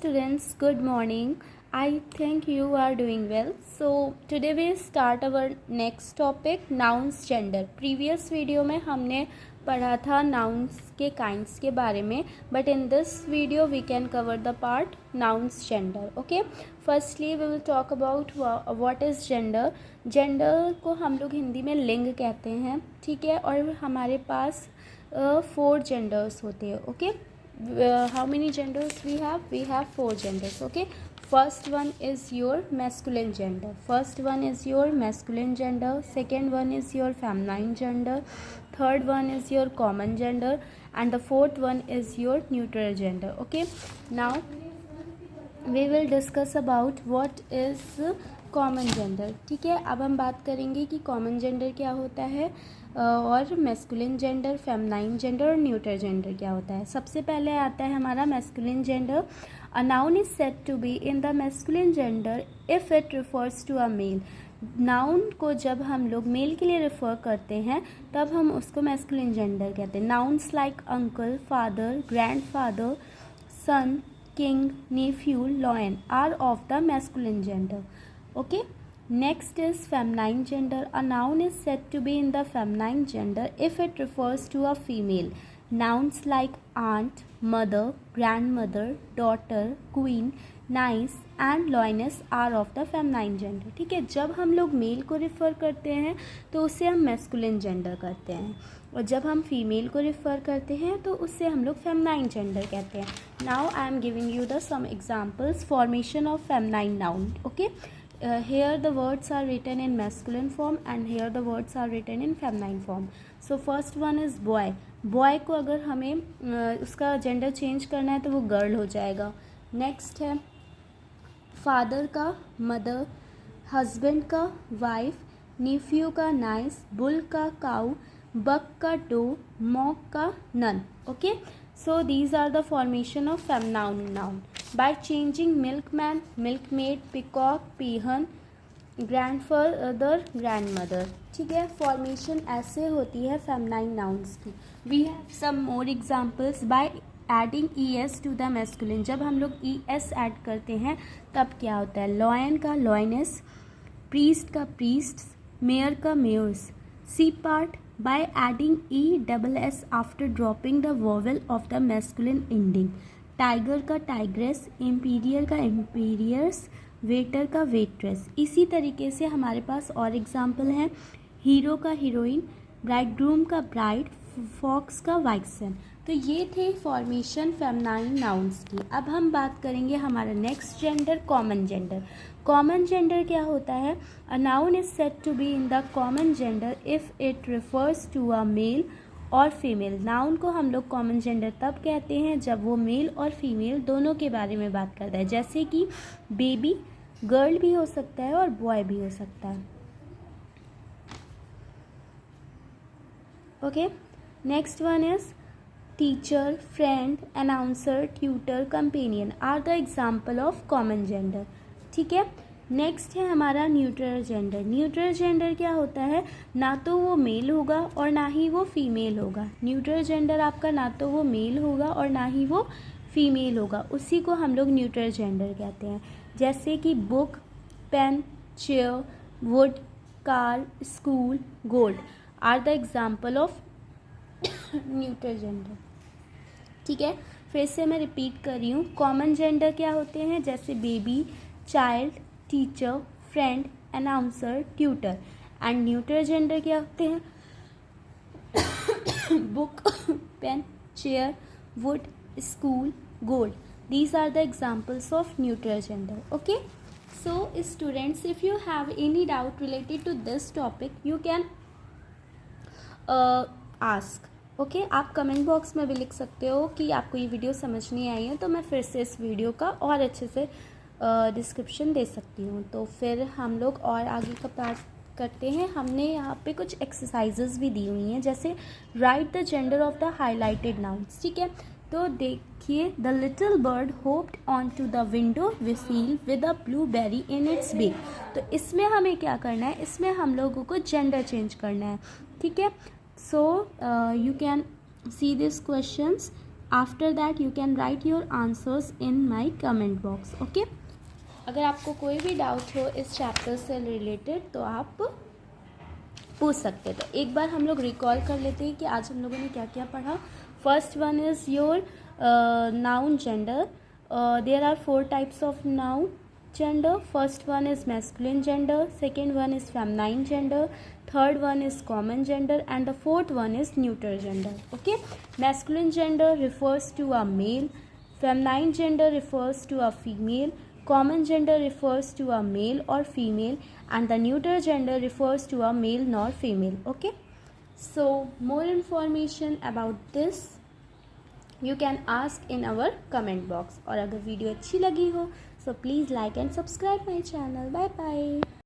students, good morning. I think you are doing well. So today we start our next topic, nouns gender. Previous video में हमने पढ़ा था nouns के kinds के बारे में, but in this video we can cover the part nouns gender. Okay, firstly we will talk about what is gender. Gender को हम लोग हिंदी में लिंग कहते हैं, ठीक है, और हमारे पास 4 genders होते हैं. Okay, how many genders we have? We have 4 genders. Okay, first one is your masculine gender. Second one is your feminine gender. Third one is your common gender, and the fourth one is your neutral gender. Okay, now we will discuss about what is common gender. ठीक है, अब हम बात करेंगे कि common gender क्या होता है और मैस्कुलिन जेंडर, फेमिनाइन जेंडर और न्यूट्रल जेंडर क्या होता है. सबसे पहले आता है हमारा masculine gender. A noun is said to be in the masculine gender if it refers to a male. Noun को जब हम लोग मेल के लिए रेफ़र करते हैं तब हम उसको मैस्कुलिन जेंडर कहते हैं. Nouns like uncle, father, grandfather, son, king, nephew, lion are of the masculine gender. Okay, next is feminine gender. A noun is said to be in the feminine gender if it refers to a female. Nouns like aunt, mother, grandmother, daughter, queen, niece and lioness are of the feminine gender. ठीक है, जब हम लोग mail को refer करते हैं तो उसे हम मैस्कुलिन जेंडर कहते हैं, और जब हम फीमेल को रिफ़र करते हैं तो उससे हम लोग फेमिनाइन जेंडर कहते हैं. Now I am giving you the some examples. Formation of feminine noun. Okay, here the words are written in masculine form and here the words are written in feminine form. So first one is boy. Boy को अगर हमें उसका gender change करना है तो वो girl हो जाएगा. नेक्स्ट है फादर का मदर, हस्बैंड का वाइफ, नीफ्यू का नाइस, बुल का काऊ, बक का डो, मॉक का nun. Okay, so these are the formation of feminine noun. By changing milkman, milkmaid, peacock, peahen, grandfather, grandmother. ठीक है, फॉर्मेशन ऐसे होती है फेमिनाइन नाउन्स की. We have some more examples. By adding es to the masculine. जब हम लोग es add करते हैं तब क्या होता है. लॉयन का लॉयनेस, प्रीस्ट का प्रीस्ट, मेयर का mayors. C part. By adding es after dropping the vowel of the masculine ending. Tiger का टाइग्रेस, इम्पीरियर का इम्पीरियर्स, वेटर का वेट्रेस. इसी तरीके से हमारे पास और एग्जाम्पल हैं. हीरो का हीरोइन, ब्राइडग्रूम का ब्राइड, फॉक्स का वाइक्सन. तो ये थे फॉर्मेशन फेमिनाइन नाउन्स की. अब हम बात करेंगे हमारा next gender, common gender. Common gender क्या होता है. A noun is said to be in the common gender if it refers to a male or female. Noun को हम लोग कॉमन जेंडर तब कहते हैं जब वो मेल और फीमेल दोनों के बारे में बात करता है. जैसे कि बेबी गर्ल भी हो सकता है और बॉय भी हो सकता है. Okay, next one is teacher, friend, announcer, tutor, companion are the example of common gender. ठीक है, नेक्स्ट है हमारा न्यूट्रल जेंडर. न्यूट्रल जेंडर क्या होता है. ना तो वो मेल होगा और ना ही वो फीमेल होगा. न्यूट्रल जेंडर आपका ना तो वो मेल होगा और ना ही वो फीमेल होगा. उसी को हम लोग न्यूट्रल जेंडर कहते हैं. जैसे कि book, pen, chair, wood, car, school, gold are the example of neutral gender. ठीक है, फिर से मैं रिपीट कर रही हूँ. कॉमन जेंडर क्या होते हैं, जैसे baby, child, teacher, friend, announcer, tutor. And neutral gender क्या होते हैं. Book, pen, chair, wood, school, gold. These are the examples of neutral gender. Okay, so students, if you have any doubt related to this topic you can ask. Okay, आप comment box में भी लिख सकते हो कि आपको ये video समझ नहीं आई है, तो मैं फिर से इस वीडियो का और अच्छे से डिस्क्रिप्शन दे सकती हूँ. तो फिर हम लोग और आगे का बात करते हैं. हमने यहाँ पे कुछ एक्सरसाइजेज भी दी हुई हैं, जैसे write the gender of the highlighted nouns. ठीक है, तो देखिए. The little bird hopped on to the window sill with a blueberry in its beak. तो इसमें हमें क्या करना है, इसमें हम लोगों को जेंडर चेंज करना है. ठीक है, so you can see this questions. After that you can write your answers in my comment box. Okay, अगर आपको कोई भी डाउट हो इस चैप्टर से रिलेटेड तो आप पूछ सकते. तो एक बार हम लोग रिकॉल कर लेते हैं कि आज हम लोगों ने क्या क्या पढ़ा. First one is your noun gender. There are 4 types of noun gender. First one is masculine gender, second one is feminine gender, third one is common gender, and the fourth one is neutral gender. Okay, masculine gender refers to a male, feminine gender refers to a female, common gender refers to a male or female, and the neutral gender refers to a male nor female. Okay, so more information about this you can ask in our comment box. और अगर video अच्छी लगी हो so please like and subscribe my channel. Bye bye.